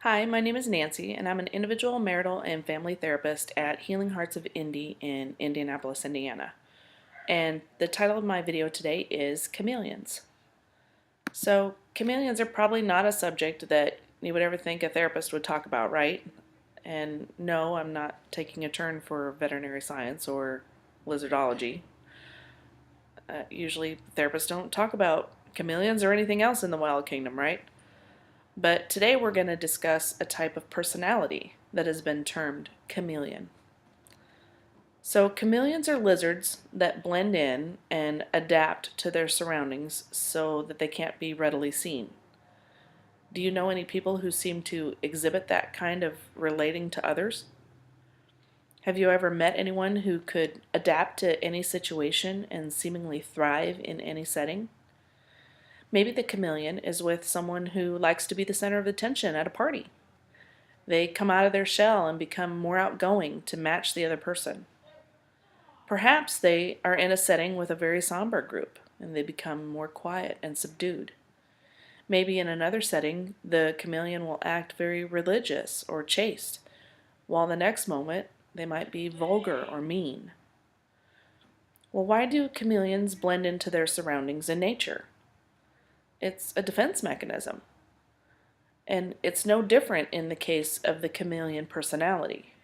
Hi, my name is Nancy, and I'm an individual, marital, and family therapist at Healing Hearts of Indy in Indianapolis, Indiana. And the title of my video today is Chameleons. So, chameleons are probably not a subject that you would ever think a therapist would talk about, right? And no, I'm not taking a turn for veterinary science or lizardology. Usually, therapists don't talk about chameleons or anything else in the wild kingdom, right? But today we're going to discuss a type of personality that has been termed chameleon. So, chameleons are lizards that blend in and adapt to their surroundings so that they can't be readily seen. Do you know any people who seem to exhibit that kind of relating to others? Have you ever met anyone who could adapt to any situation and seemingly thrive in any setting? Maybe the chameleon is with someone who likes to be the center of attention at a party. They come out of their shell and become more outgoing to match the other person. Perhaps they are in a setting with a very somber group and they become more quiet and subdued. Maybe in another setting, the chameleon will act very religious or chaste, while the next moment they might be vulgar or mean. Well, why do chameleons blend into their surroundings in nature? It's a defense mechanism. And it's no different in the case of the chameleon personality.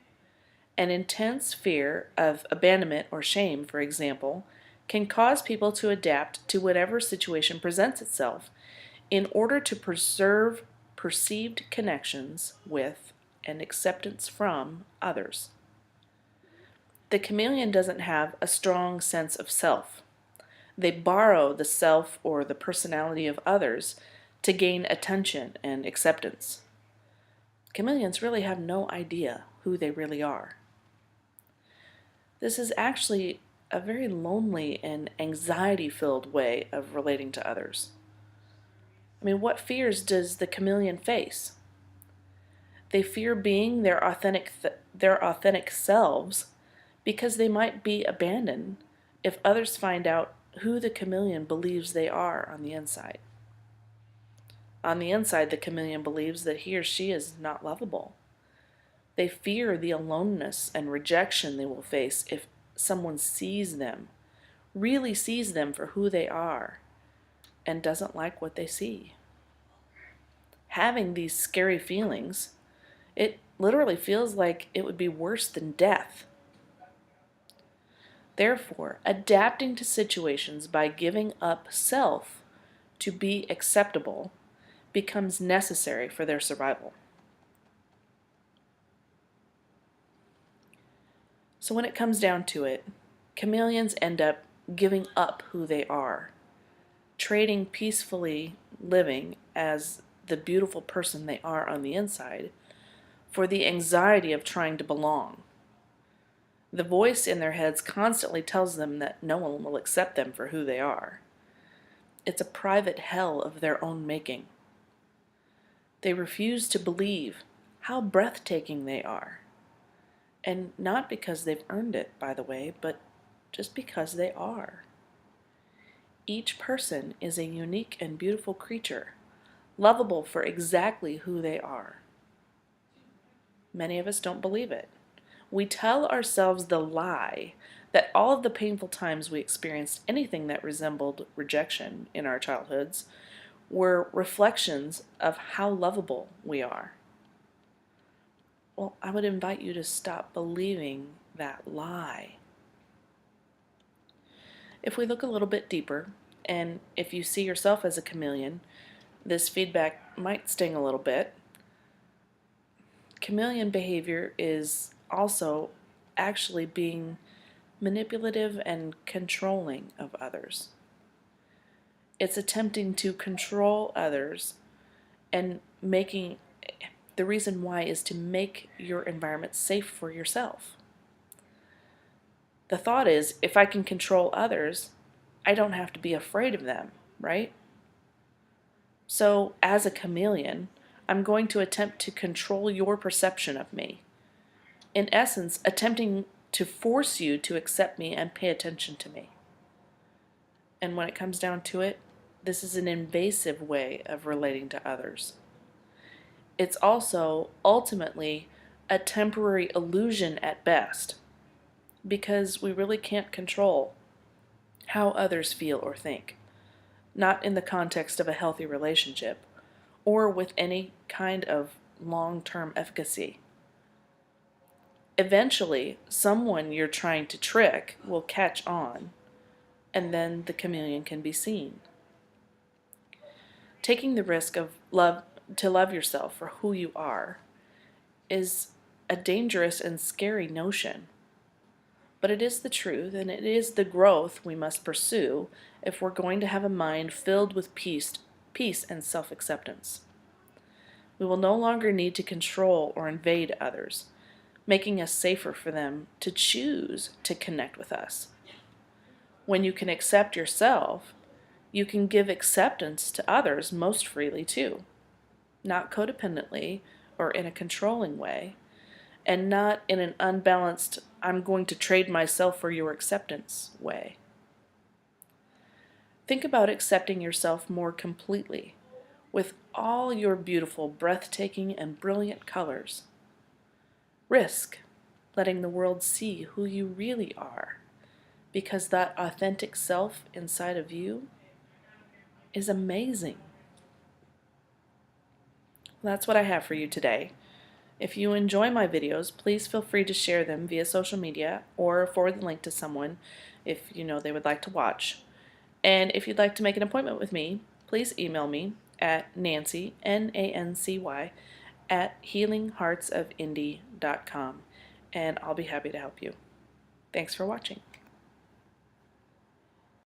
An intense fear of abandonment or shame, for example, can cause people to adapt to whatever situation presents itself in order to preserve perceived connections with and acceptance from others. The chameleon doesn't have a strong sense of self. They borrow the self or the personality of others to gain attention and acceptance. Chameleons really have no idea who they really are. This is actually a very lonely and anxiety-filled way of relating to others. I mean, what fears does the chameleon face? They fear being their authentic selves because they might be abandoned if others find out who the chameleon believes they are on the inside. On the inside, the chameleon believes that he or she is not lovable. They fear the aloneness and rejection they will face if someone sees them, really sees them for who they are, and doesn't like what they see. Having these scary feelings, it literally feels like it would be worse than death. Therefore, adapting to situations by giving up self to be acceptable becomes necessary for their survival. So when it comes down to it, chameleons end up giving up who they are, trading peacefully living as the beautiful person they are on the inside for the anxiety of trying to belong. The voice in their heads constantly tells them that no one will accept them for who they are. It's a private hell of their own making. They refuse to believe how breathtaking they are. And not because they've earned it, by the way, but just because they are. Each person is a unique and beautiful creature, lovable for exactly who they are. Many of us don't believe it. We tell ourselves the lie that all of the painful times we experienced anything that resembled rejection in our childhoods were reflections of how lovable we are. Well, I would invite you to stop believing that lie. If we look a little bit deeper, and if you see yourself as a chameleon, this feedback might sting a little bit. Chameleon behavior is also actually being manipulative and controlling of others. It's attempting to control others and the reason why is to make your environment safe for yourself. The thought is, if I can control others, I don't have to be afraid of them, right? So, as a chameleon, I'm going to attempt to control your perception of me. In essence, attempting to force you to accept me and pay attention to me. And when it comes down to it, this is an invasive way of relating to others. it's also ultimately a temporary illusion at best, because we really can't control how others feel or think, not in the context of a healthy relationship or with any kind of long-term efficacy. Eventually, someone you're trying to trick will catch on, and then the chameleon can be seen. Taking the risk of love yourself for who you are is a dangerous and scary notion. But it is the truth, and it is the growth we must pursue if we're going to have a mind filled with peace and self-acceptance. We will no longer need to control or invade others, making us safer for them to choose to connect with us. When you can accept yourself, you can give acceptance to others most freely too, not codependently or in a controlling way, and not in an unbalanced, I'm going to trade myself for your acceptance way. Think about accepting yourself more completely, with all your beautiful, breathtaking, and brilliant colors. Risk letting the world see who you really are, because that authentic self inside of you is amazing. That's what I have for you today. If you enjoy my videos, please feel free to share them via social media or forward the link to someone if you know they would like to watch. And if you'd like to make an appointment with me, please email me at Nancy, Nancy, at healingheartsofindy.com, and I'll be happy to help you. Thanks for watching.